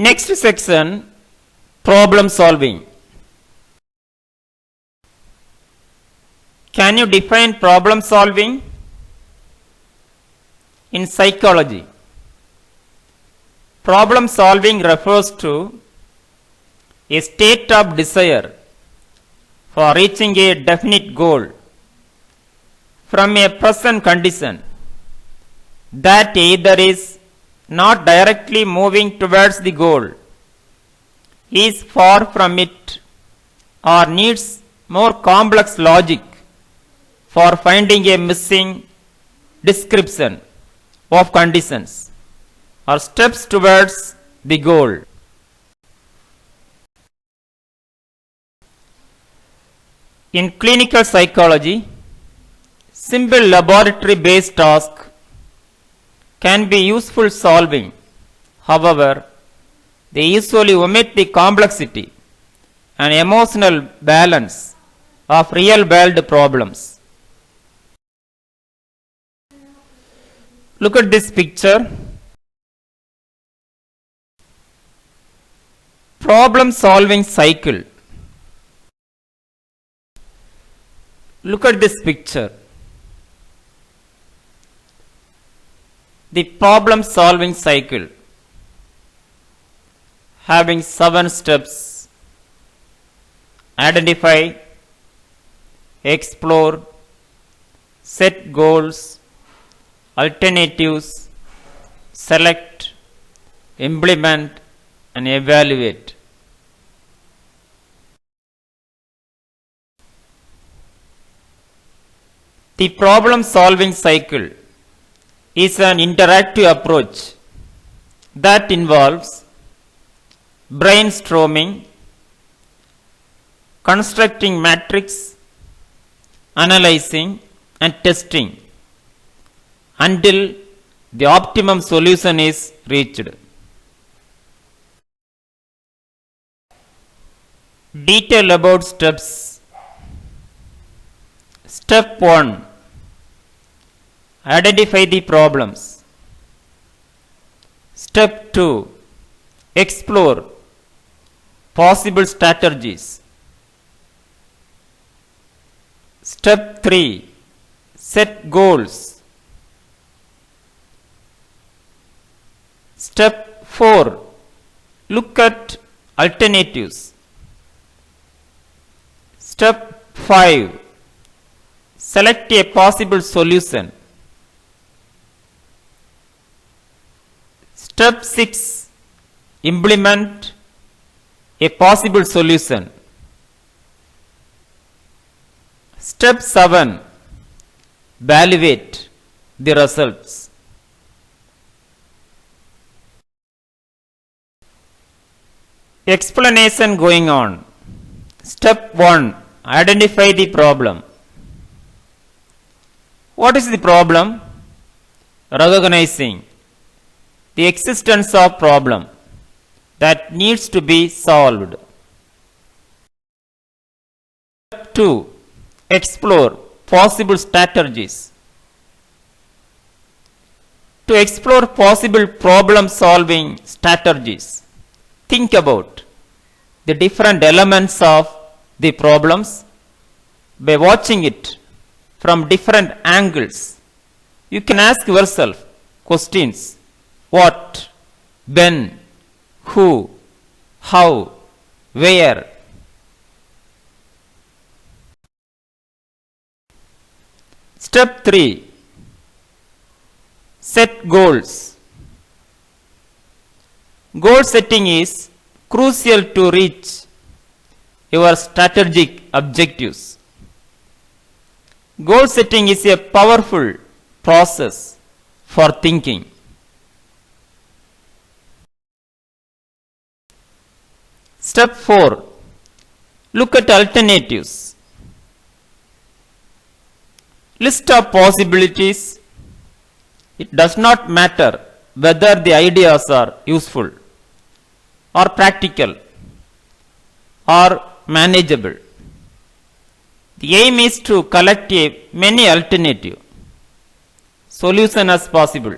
Next section, problem solving. Can you define problem solving? In psychology, problem solving refers to a state of desire for reaching a definite goal from a present condition that either is not directly moving towards the goal, is far from it, or needs more complex logic for finding a missing description of conditions or steps towards the goal. In clinical psychology, simple laboratory based tasks can be useful solving. However, they usually omit the complexity and emotional balance of real world problems. Look at this picture. Problem solving cycle. Look at this picture. The problem solving cycle having 7 steps: identify, explore, set goals, alternatives, select, implement, and evaluate. The problem solving cycle is an interactive approach that involves brainstorming, constructing matrix, analyzing, and testing until the optimum solution is reached. Detail about steps. Step 1. Identify the problems. Step 2. Explore possible strategies. Step 3. Set goals. Step 4. Look at alternatives. Step 5. Select a possible solution. Step 6. Implement a possible solution. Step 7. Evaluate the results. Explanation going on. Step 1. Identify the problem. What is the problem? Recognizing the existence of problem that needs to be solved. Step 2. Explore possible strategies. To explore possible problem solving strategies, think about the different elements of the problems by watching it from different angles. You can ask yourself questions: what, when, who, how, where. Step 3. Set goals. Goal setting is crucial to reach your strategic objectives. Goal setting is a powerful process for thinking. Step 4. Look at alternatives. List of possibilities. It does not matter whether the ideas are useful or practical or manageable. The aim is to collect many alternative solutions as possible.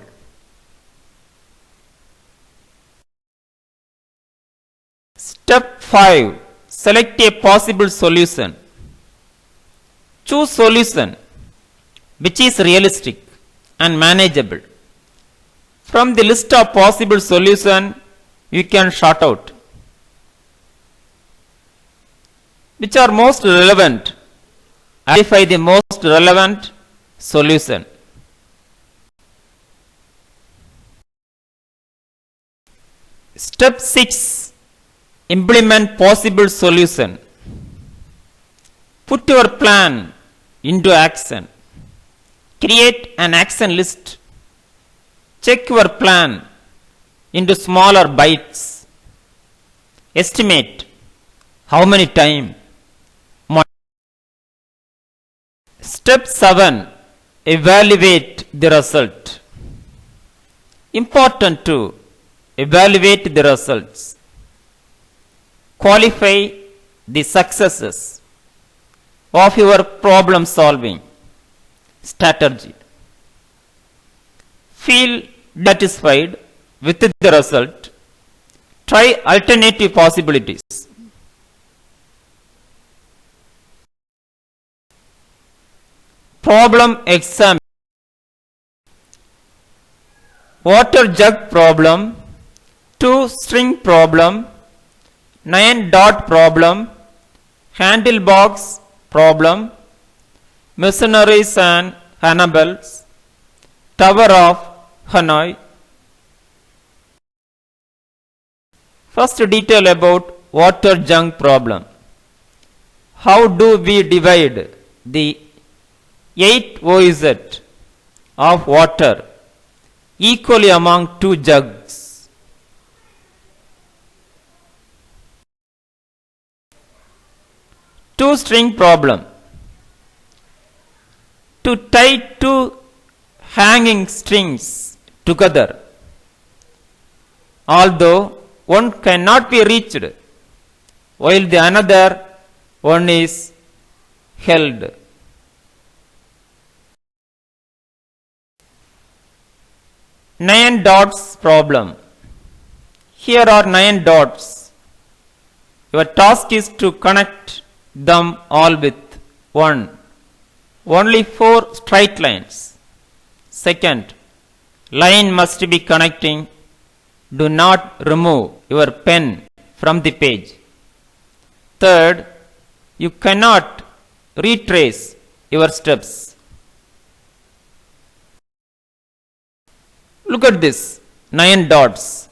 5. Select a possible solution. Choose solution which is realistic and manageable. From the list of possible solution, you can sort out which are most relevant. Identify the most relevant solution. Step 6. Implement possible solution. Put your plan into action. Create an action list. Check your plan into smaller bites. Estimate how many time. Step 7. Evaluate the result. Important to evaluate the results. Qualify the successes of your problem solving strategy. Feel satisfied with the result. Try alternative possibilities. Problem exam. Water jug problem, 2 string problem, 9 dot problem, handle box problem, missionaries and Hannibals, Tower of Hanoi. First detail about water jug problem. How do we divide the 8 OZ of water equally among 2 jugs? Two string problem. To tie 2 hanging strings together, although one cannot be reached while the another one is held. Nine dots problem. Here are 9 dots. Your task is to connect them all with only 4 straight lines. Second, line must be connecting. Do not remove your pen from the page. Third, you cannot retrace your steps. Look at this 9 dots.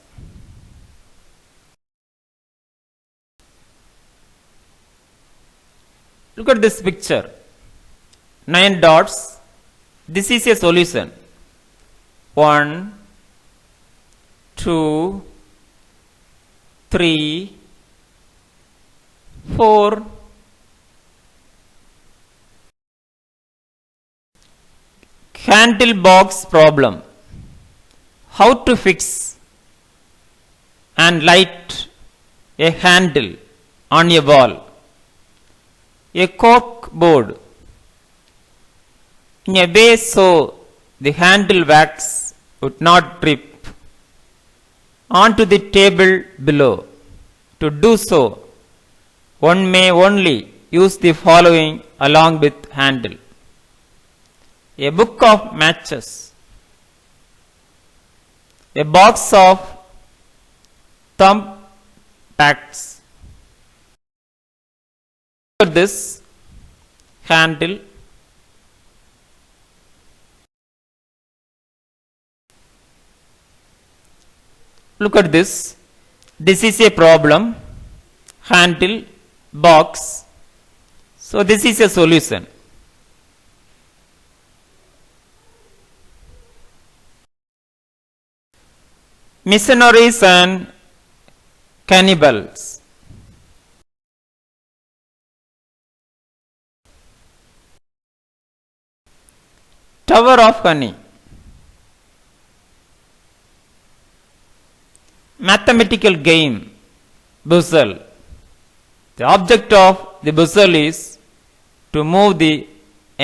Look at this picture. 9 dots. This is a solution. 1, 2, 3, 4. Handle box problem. How to fix and light a handle on a wall. A cork board in a way so the handle wax would not drip onto the table below. To do so, one may only use the following along with handle: a book of matches, a box of thumb tacks. Look at this handle. Look at this. This is a problem. Handle, box. So this is a solution. Missionaries and cannibals. Tower of Honey. Mathematical game, puzzle. The object of the puzzle is to move the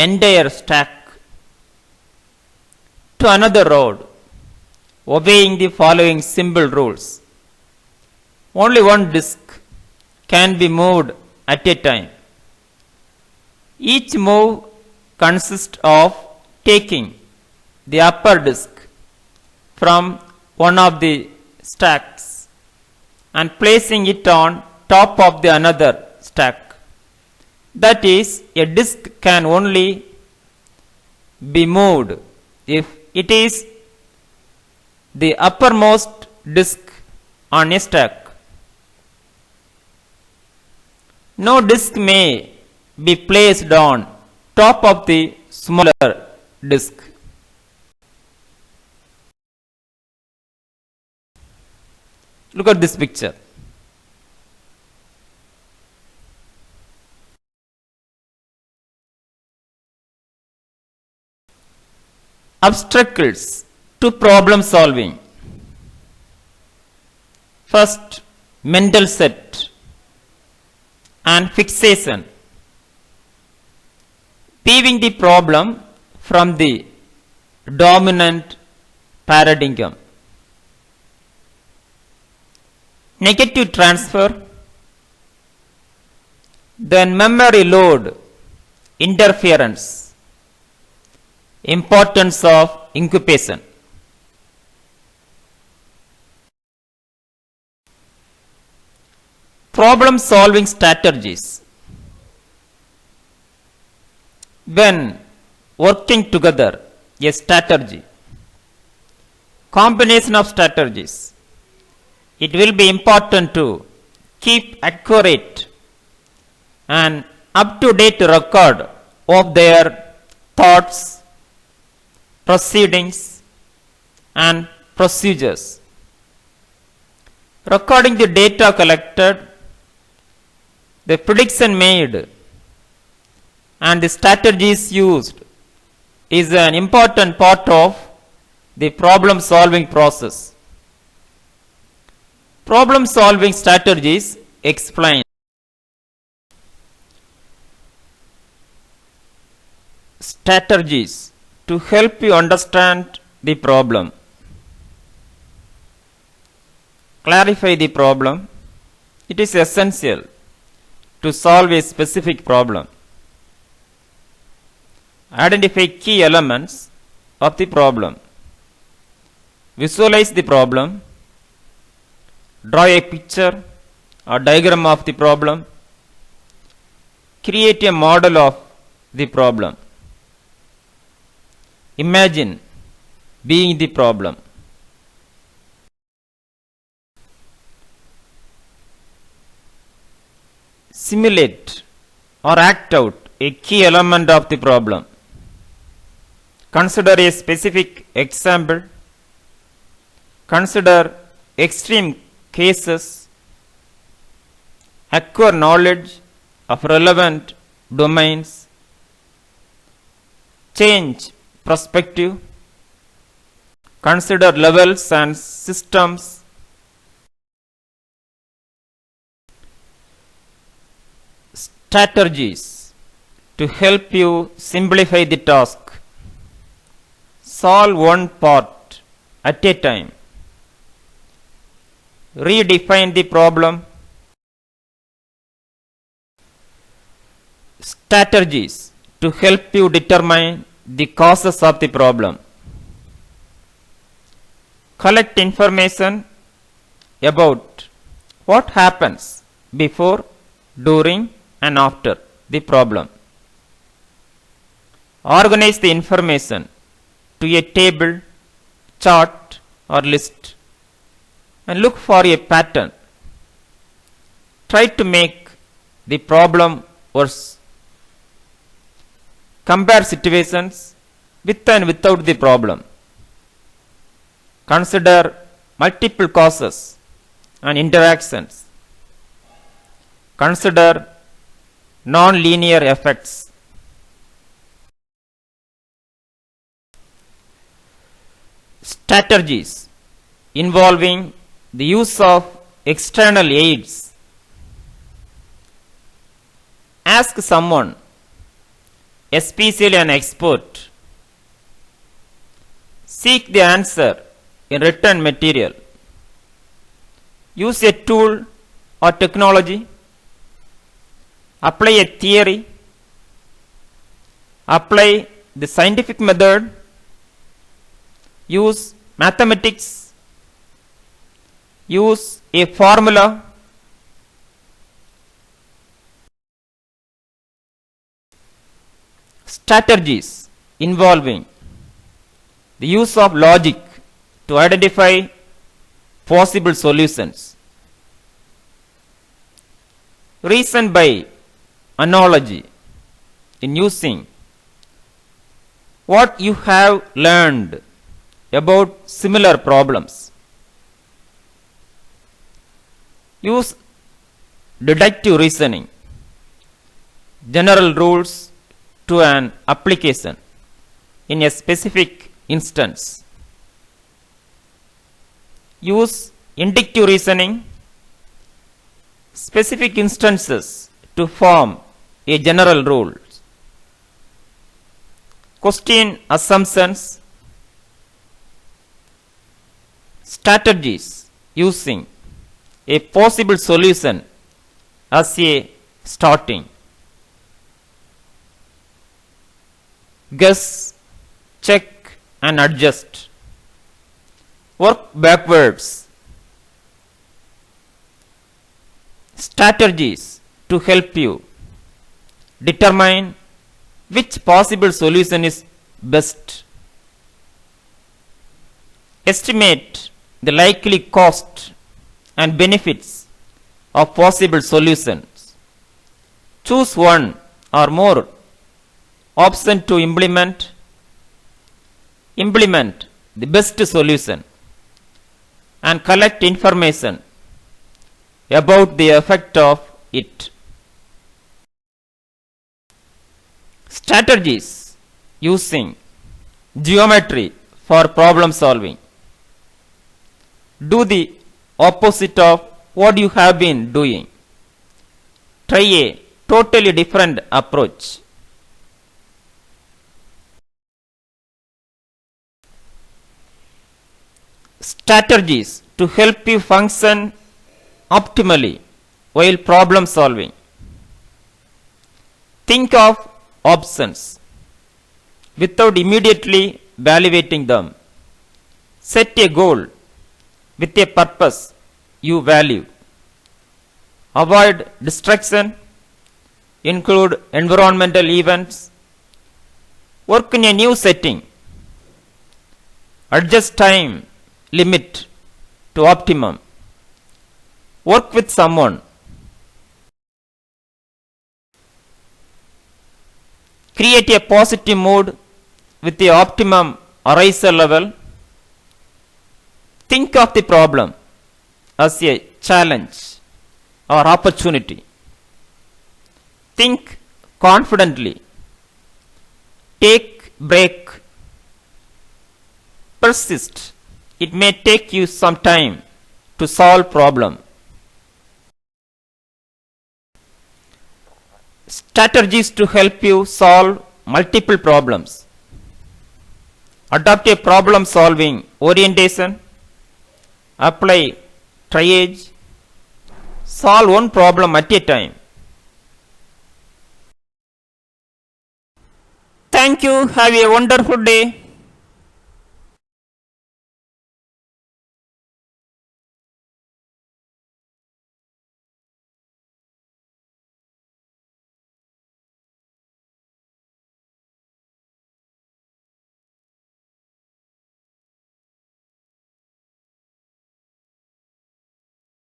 entire stack to another road, obeying the following simple rules. Only one disk can be moved at a time. Each move consists of taking the upper disk from one of the stacks and placing it on top of the another stack. That is, a disk can only be moved if it is the uppermost disk on a stack. No disk may be placed on top of the smaller disk. Look at this picture. Obstacles to problem solving. First, mental set and fixation. Viewing the problem from the dominant paradigm. Negative transfer, then memory load interference, importance of incubation. Problem solving strategies. When working together, a strategy, combination of strategies, it will be important to keep accurate and up-to-date record of their thoughts, proceedings and procedures. Recording the data collected, the prediction made and the strategies used is an important part of the problem solving process. Problem solving strategies explain strategies to help you understand the problem, clarify the problem. It is essential to solve a specific problem. Identify key elements of the problem. Visualize the problem. Draw a picture or diagram of the problem. Create a model of the problem. Imagine being the problem. Simulate or act out a key element of the problem. Consider a specific example. Consider extreme cases. Acquire knowledge of relevant domains. Change perspective. Consider levels and systems. Strategies to help you simplify the task. Solve one part at a time. Redefine the problem. Strategies to help you determine the causes of the problem. Collect information about what happens before, during and after the problem. Organize the information to a table, chart or list and look for a pattern. Try to make the problem worse. Compare situations with and without the problem. Consider multiple causes and interactions. Consider non-linear effects. Strategies involving the use of external aids. Ask someone, especially an expert. Seek the answer in written material. Use a tool or technology apply a theory, apply the scientific method, use mathematics, use a formula, strategies involving the use of logic to identify possible solutions, reason by analogy in using what you have learned about similar problems, use deductive reasoning, general rules to an application in a specific instance, use inductive reasoning, specific instances to form a general rule, question assumptions, strategies using a possible solution as a starting, guess, check and adjust, work backwards, strategies to help you determine which possible solution is best, estimate the likely cost and benefits of possible solutions, choose one or more option to implement the best solution, and collect information about the effect of it. Strategies using geometry for problem solving. Do the opposite of what you have been doing. Try a totally different approach. Strategies to help you function optimally while problem solving. Think of options without immediately evaluating them. Set a goal with a purpose you value. Avoid distraction. Include environmental events. Work in a new setting. Adjust time limit to optimum. Work with someone. Create a positive mood with the optimum arousal level. Think of the problem as a challenge or opportunity. Think confidently. Take break. Persist. It may take you some time to solve problem. Strategies to help you solve multiple problems. Adopt a problem solving orientation. Apply triage. Solve one problem at a time. Thank you. Have a wonderful day.